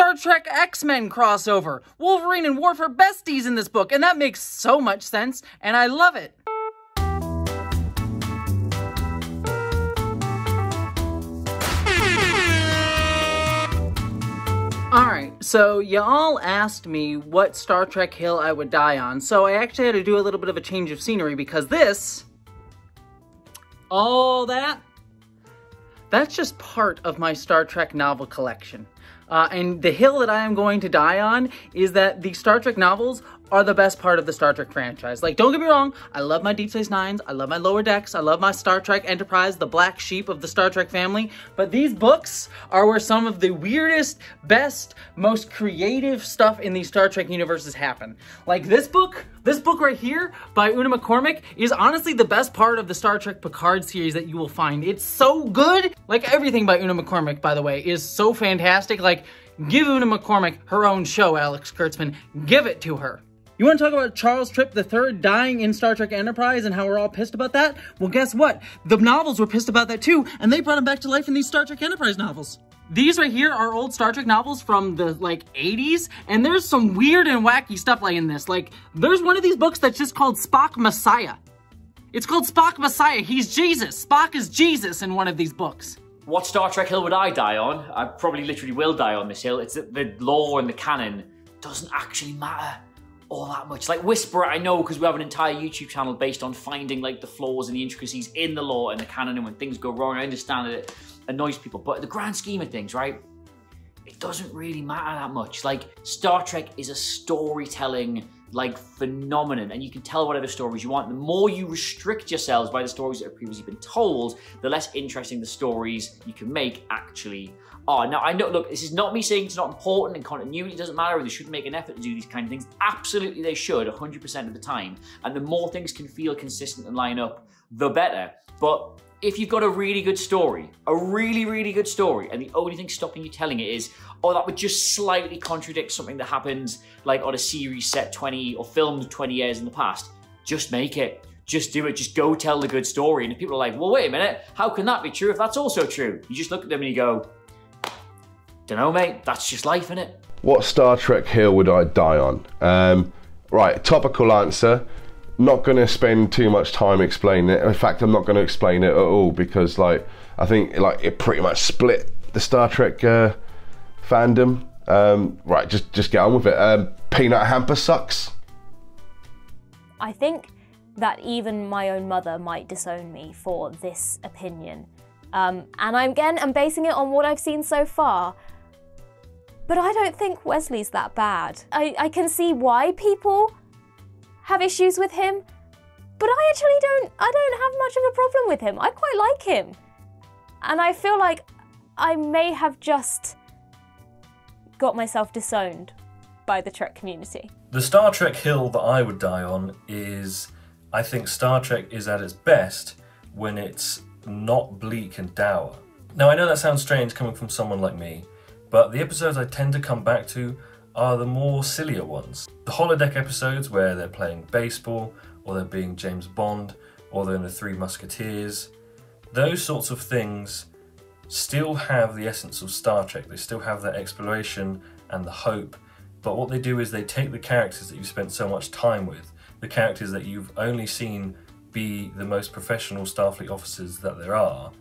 Star Trek X-Men crossover. Wolverine and Worf are besties in this book, and that makes so much sense, and I love it. Alright, so y'all asked me what Star Trek hill I would die on, so I actually had to do a little bit of a change of scenery because that's just part of my Star Trek novel collection. And the hill that I am going to die on is that the Star Trek novels are the best part of the Star Trek franchise. Like, don't get me wrong, I love my Deep Space Nines, I love my Lower Decks, I love my Star Trek Enterprise, the black sheep of the Star Trek family, but these books are where some of the weirdest, best, most creative stuff in the Star Trek universes happen. Like this book right here by Una McCormick is honestly the best part of the Star Trek Picard series that you will find. It's so good. Like everything by Una McCormick, by the way, is so fantastic. Like, give Una McCormick her own show, Alex Kurtzman. Give it to her. You want to talk about Charles Tripp III dying in Star Trek Enterprise and how we're all pissed about that? Well, guess what? The novels were pissed about that too, and they brought him back to life in these Star Trek Enterprise novels. These right here are old Star Trek novels from the, 80s, and there's some weird and wacky stuff in this. Like, there's one of these books that's just called Spock Messiah. It's called Spock Messiah. He's Jesus. Spock is Jesus in one of these books. What Star Trek hill would I die on? I probably literally will die on this hill. It's that the lore and the canon doesn't actually matter all that much. Like Whisperer, I know because we have an entire YouTube channel based on finding the flaws and the intricacies in the lore and the canon, and when things go wrong, I understand that it annoys people, but the grand scheme of things, right? It doesn't really matter that much. Star Trek is a storytelling phenomenon, and you can tell whatever stories you want. The more you restrict yourselves by the stories that have previously been told, the less interesting the stories you can make actually are. Now, I know, look, this is not me saying it's not important and continuity doesn't matter, or they shouldn't make an effort to do these kind of things. Absolutely they should, 100% of the time. And the more things can feel consistent and line up, the better. But if you've got a really good story, a really, really good story, and the only thing stopping you telling it is, oh, that would just slightly contradict something that happened on a series set 20 or filmed 20 years in the past, just make it. Just do it. Just go tell the good story. And if people are like, well, wait a minute, how can that be true if that's also true? You just look at them and you go, dunno, mate, that's just life, innit? What Star Trek hill would I die on? Right, topical answer. Not going to spend too much time explaining it. In fact, I'm not going to explain it at all because, I think, it pretty much split the Star Trek fandom. Right, just get on with it. Peanut hamper sucks. I think that even my own mother might disown me for this opinion. And I'm basing it on what I've seen so far. But I don't think Wesley's that bad. I can see why people have issues with him, but I don't have much of a problem with him. I quite like him. And I feel like I may have just got myself disowned by the Trek community. The Star Trek hill that I would die on is, I think Star Trek is at its best when it's not bleak and dour. Now I know that sounds strange coming from someone like me, but the episodes I tend to come back to are the more sillier ones. The holodeck episodes where they're playing baseball, or they're being James Bond, or they're in the Three Musketeers. Those sorts of things still have the essence of Star Trek. They still have that exploration and the hope, but what they do is they take the characters that you've spent so much time with, the characters that you've only seen be the most professional Starfleet officers that there are,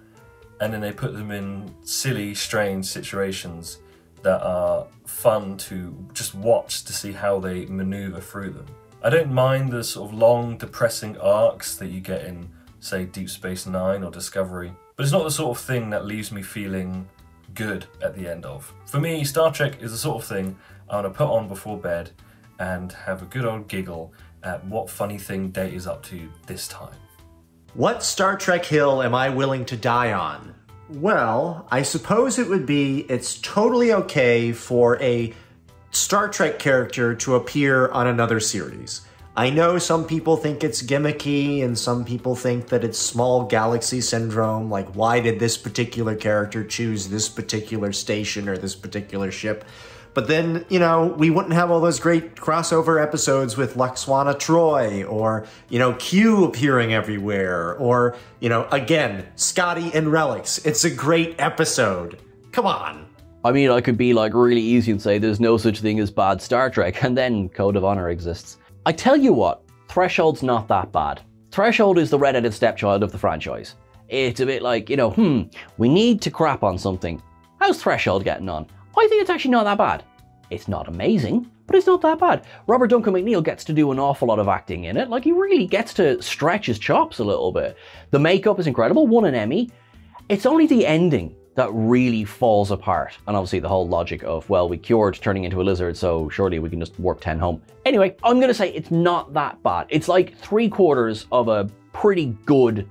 and then they put them in silly, strange situations that are fun to just watch to see how they maneuver through them. I don't mind the sort of long, depressing arcs that you get in, say, Deep Space Nine or Discovery, but it's not the sort of thing that leaves me feeling good at the end of. For me, Star Trek is the sort of thing I want to put on before bed and have a good old giggle at what funny thing Date is up to this time. What Star Trek hill am I willing to die on? Well, I suppose it would be it's totally okay for a Star Trek character to appear on another series. I know some people think it's gimmicky and some people think that it's small galaxy syndrome, like why did this particular character choose this particular station or this particular ship? But then, you know, we wouldn't have all those great crossover episodes with Laxwana Troi, or, you know, Q appearing everywhere, or, you know, again, Scotty and Relics. It's a great episode. Come on. I mean, I could be like really easy and say there's no such thing as bad Star Trek, and then Code of Honor exists. I tell you what, Threshold's not that bad. Threshold is the redheaded stepchild of the franchise. It's a bit like, you know, we need to crap on something. How's Threshold getting on? I think it's actually not that bad. It's not amazing, but it's not that bad. Robert Duncan McNeill gets to do an awful lot of acting in it. Like, he really gets to stretch his chops a little bit. The makeup is incredible, won an Emmy. It's only the ending that really falls apart. And obviously the whole logic of, well, we cured turning into a lizard, so surely we can just warp 10 home. Anyway, I'm gonna say it's not that bad. It's like 3/4 of a pretty good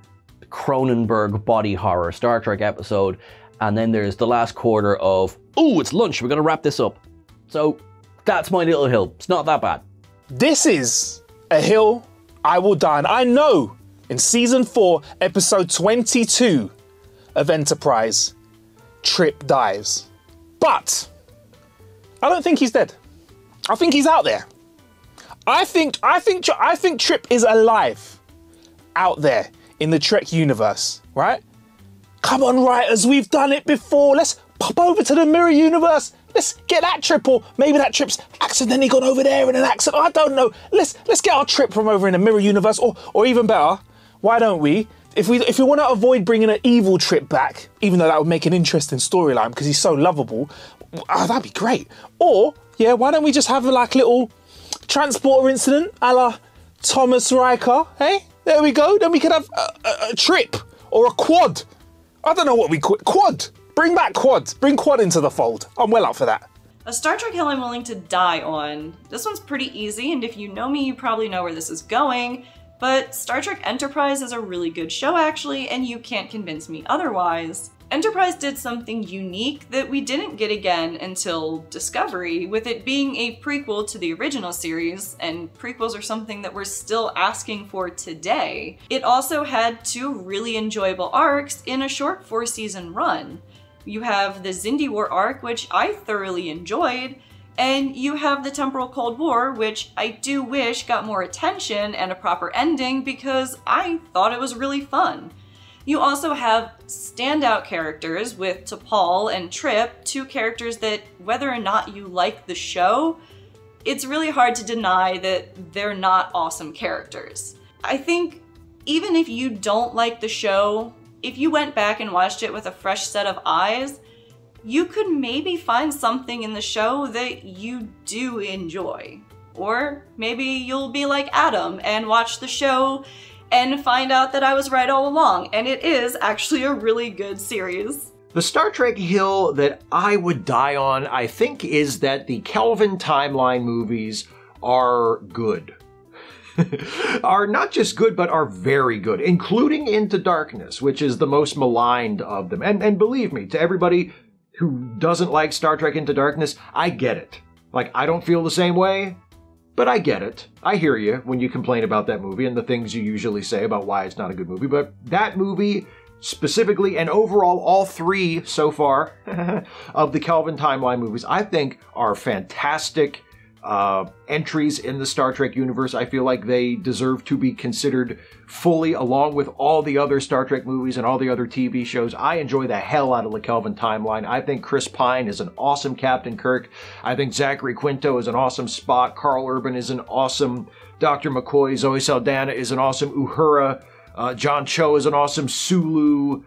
Cronenberg body horror Star Trek episode. And then there's the last quarter of, ooh, it's lunch, we're gonna wrap this up. So that's my little hill. It's not that bad. This is a hill I will die on. I know in season 4, episode 22 of Enterprise, Trip dies. But I don't think he's dead. I think he's out there. I think Trip is alive out there in the Trek universe, right? Come on, writers, we've done it before. Let's pop over to the mirror universe. Let's get that Trip, or maybe that Trip's accidentally gone over there in an accident. I don't know. Let's get our Trip from over in the mirror universe, or even better, why don't we? If we want to avoid bringing an evil Trip back, even though that would make an interesting storyline because he's so lovable, that'd be great. Or, yeah, why don't we just have a like little transporter incident a la Thomas Riker, hey? There we go. Then we could have a Trip or a quad. I don't know what we call quad. Bring back quad. Bring quad into the fold. I'm well up for that. A Star Trek hill I'm willing to die on. This one's pretty easy, and if you know me, you probably know where this is going. But Star Trek Enterprise is a really good show actually, and you can't convince me otherwise. Enterprise did something unique that we didn't get again until Discovery, with it being a prequel to the original series, and prequels are something that we're still asking for today. It also had 2 really enjoyable arcs in a short 4-season run. You have the Xindi War arc, which I thoroughly enjoyed, and you have the Temporal Cold War, which I do wish got more attention and a proper ending because I thought it was really fun. You also have standout characters with T'Pol and Trip, 2 characters that, whether or not you like the show, it's really hard to deny that they're not awesome characters. I think even if you don't like the show, if you went back and watched it with a fresh set of eyes, you could maybe find something in the show that you do enjoy. Or maybe you'll be like Adam and watch the show and find out that I was right all along, and it is actually a really good series. The Star Trek hill that I would die on, I think, is that the Kelvin timeline movies are good. Are not just good, but are very good, including Into Darkness, which is the most maligned of them. And believe me, to everybody who doesn't like Star Trek Into Darkness, I get it. Like, I don't feel the same way, but I get it. I hear you when you complain about that movie and the things you usually say about why it's not a good movie, but that movie specifically, and overall all 3 so far of the Kelvin timeline movies, I think are fantastic entries in the Star Trek universe. I feel like they deserve to be considered fully along with all the other Star Trek movies and all the other TV shows. I enjoy the hell out of the Kelvin timeline. I think Chris Pine is an awesome Captain Kirk. I think Zachary Quinto is an awesome Spock. Carl Urban is an awesome Dr. McCoy. Zoe Saldana is an awesome Uhura. John Cho is an awesome Sulu.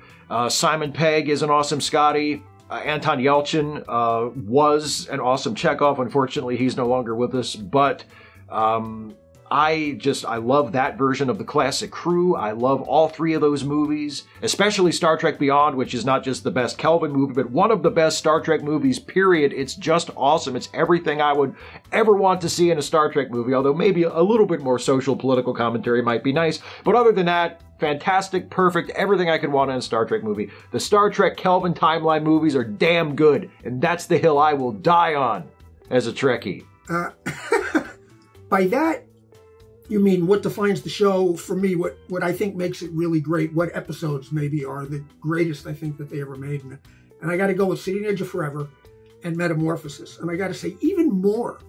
Simon Pegg is an awesome Scotty. Anton Yelchin was an awesome Chekhov. Unfortunately, he's no longer with us, but I love that version of the classic crew. I love all 3 of those movies, especially Star Trek Beyond, which is not just the best Kelvin movie, but one of the best Star Trek movies, period. It's just awesome. It's everything I would ever want to see in a Star Trek movie, although maybe a little bit more social political commentary might be nice. But other than that, fantastic, perfect, everything I could want in a Star Trek movie. The Star Trek Kelvin timeline movies are damn good, and that's the hill I will die on as a Trekkie. By that, you mean what defines the show for me, what I think makes it really great, what episodes maybe are the greatest I think that they ever made. And I got to go with City on Edge of Forever and Metamorphosis. And I got to say even more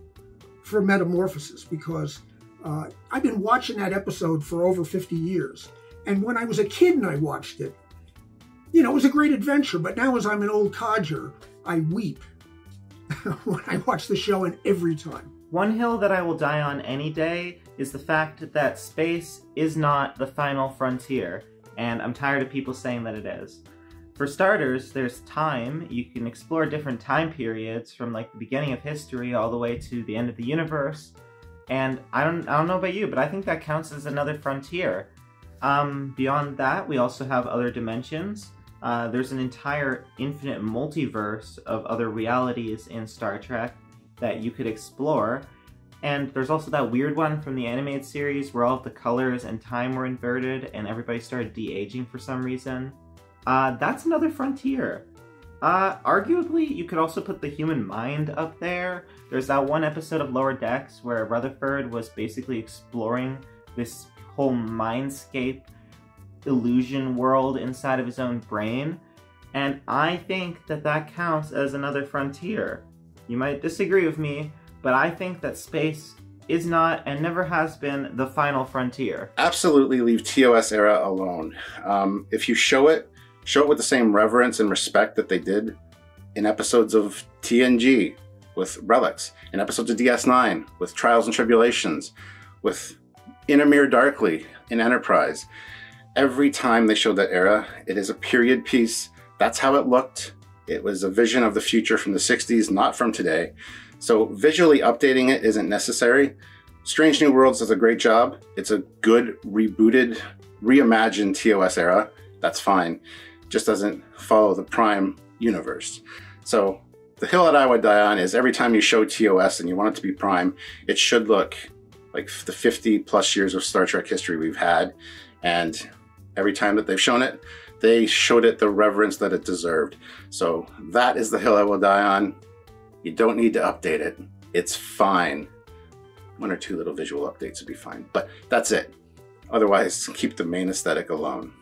for Metamorphosis because I've been watching that episode for over 50 years. And when I was a kid and I watched it, you know, it was a great adventure. But now as I'm an old codger, I weep when I watch the show and every time. One hill that I will die on any day is the fact that space is not the final frontier, and I'm tired of people saying that it is. For starters, there's time. You can explore different time periods from like the beginning of history all the way to the end of the universe. And I don't know about you, but I think that counts as another frontier. Beyond that, we also have other dimensions. There's an entire infinite multiverse of other realities in Star Trek that you could explore. And there's also that weird one from the animated series where all of the colors and time were inverted and everybody started de-aging for some reason. That's another frontier. Arguably, you could also put the human mind up there. There's that one episode of Lower Decks where Rutherford was basically exploring this whole mindscape illusion world inside of his own brain. And I think that that counts as another frontier. You might disagree with me, but I think that space is not and never has been the final frontier. Absolutely leave TOS era alone. If you show it with the same reverence and respect that they did in episodes of TNG with Relics, in episodes of DS9 with Trials and Tribulations, with Inamir Darkly in Enterprise. Every time they showed that era, it is a period piece. That's how it looked. It was a vision of the future from the 60s, not from today. So visually updating it isn't necessary. Strange New Worlds does a great job. It's a good, rebooted, reimagined TOS era. That's fine. Just doesn't follow the Prime universe. So the hill that I would die on is every time you show TOS and you want it to be Prime, it should look like the 50 plus years of Star Trek history we've had. And every time that they've shown it, they showed it the reverence that it deserved. So that is the hill I will die on. You don't need to update it. It's fine. One or two little visual updates would be fine, but that's it. Otherwise, keep the main aesthetic alone.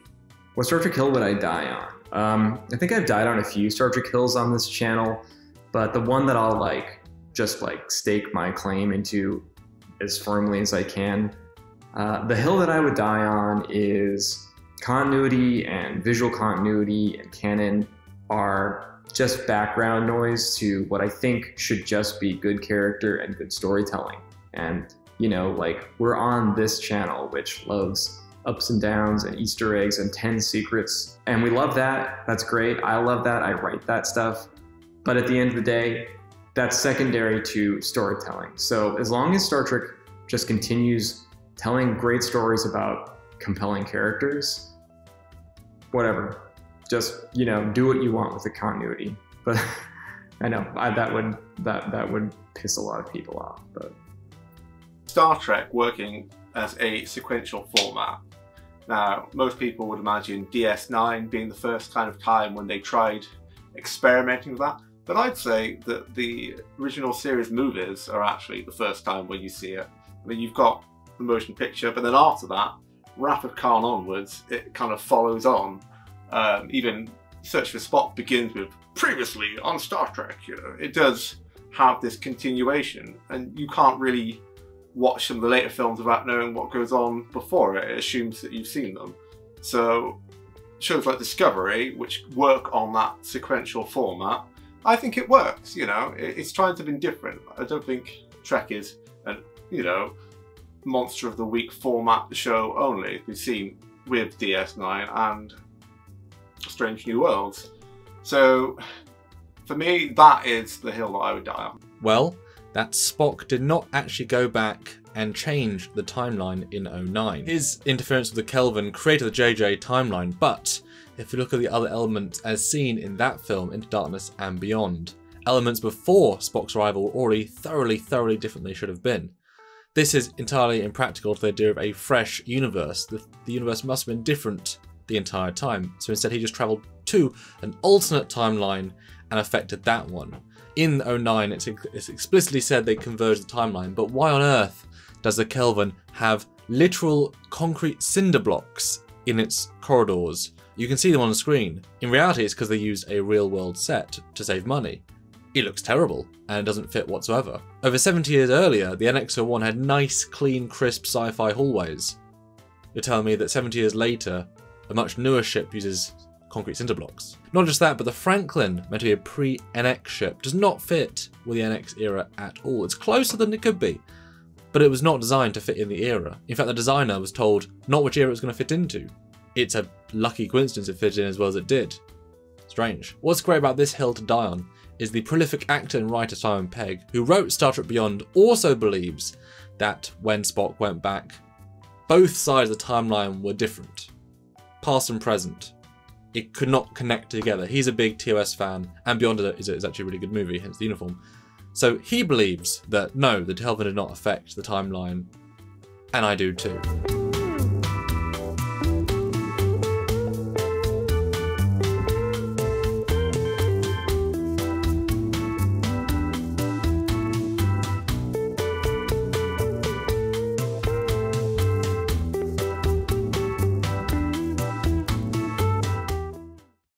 What Star Trek hill would I die on? I think I've died on a few Star Trek hills on this channel, but the one that I'll just stake my claim into as firmly as I can, the hill that I would die on is continuity and visual continuity and canon are just background noise to what I think should just be good character and good storytelling. And, we're on this channel, which loves ups and downs and Easter eggs and 10 secrets. And we love that. That's great. I love that. I write that stuff. But at the end of the day, that's secondary to storytelling. So as long as Star Trek just continues telling great stories about compelling characters, whatever. Just, do what you want with the continuity. But I know that would piss a lot of people off. But Star Trek working as a sequential format. Now, most people would imagine DS9 being the first kind of time when they tried experimenting with that. But I'd say that the original series movies are actually the first time when you see it. I mean, you've got the motion picture, but then after that, Wrath of Khan onwards, it kind of follows on. Even Search for Spock begins with previously on Star Trek. It does have this continuation, and you can't really watch some of the later films without knowing what goes on before it. It assumes that you've seen them. So shows like Discovery, which work on that sequential format, I think it works. It's trying to be different. I don't think Trek is an monster of the week format show only. We've seen with DS9 and Strange New Worlds. So for me, that is the hill that I would die on. Well, that Spock did not actually go back and change the timeline in 09. His interference with the Kelvin created the JJ timeline, but if you look at the other elements as seen in that film, Into Darkness and Beyond, elements before Spock's arrival were already thoroughly different than they should have been. This is entirely impractical to the idea of a fresh universe. The universe must have been different the entire time, so instead he just travelled to an alternate timeline and affected that one. In 09, it's explicitly said they converged the timeline, but why on earth does the Kelvin have literal concrete cinder blocks in its corridors? You can see them on the screen. In reality, it's because they used a real-world set to save money. It looks terrible, and it doesn't fit whatsoever. Over 70 years earlier, the NX-01 had nice, clean, crisp sci-fi hallways. You're telling me that 70 years later, a much newer ship uses concrete cinder blocks. Not just that, but the Franklin, meant to be a pre-NX ship, does not fit with the NX era at all. It's closer than it could be, but it was not designed to fit in the era. In fact, the designer was told not which era it was going to fit into. It's a lucky coincidence it fit in as well as it did. Strange. What's great about this hill to die on is the prolific actor and writer Simon Pegg, who wrote Star Trek Beyond, also believes that when Spock went back, both sides of the timeline were different. Past and present. It could not connect together. He's a big TOS fan, and Beyond is actually a really good movie, hence the uniform. So he believes that no, the Kelvin did not affect the timeline, and I do too.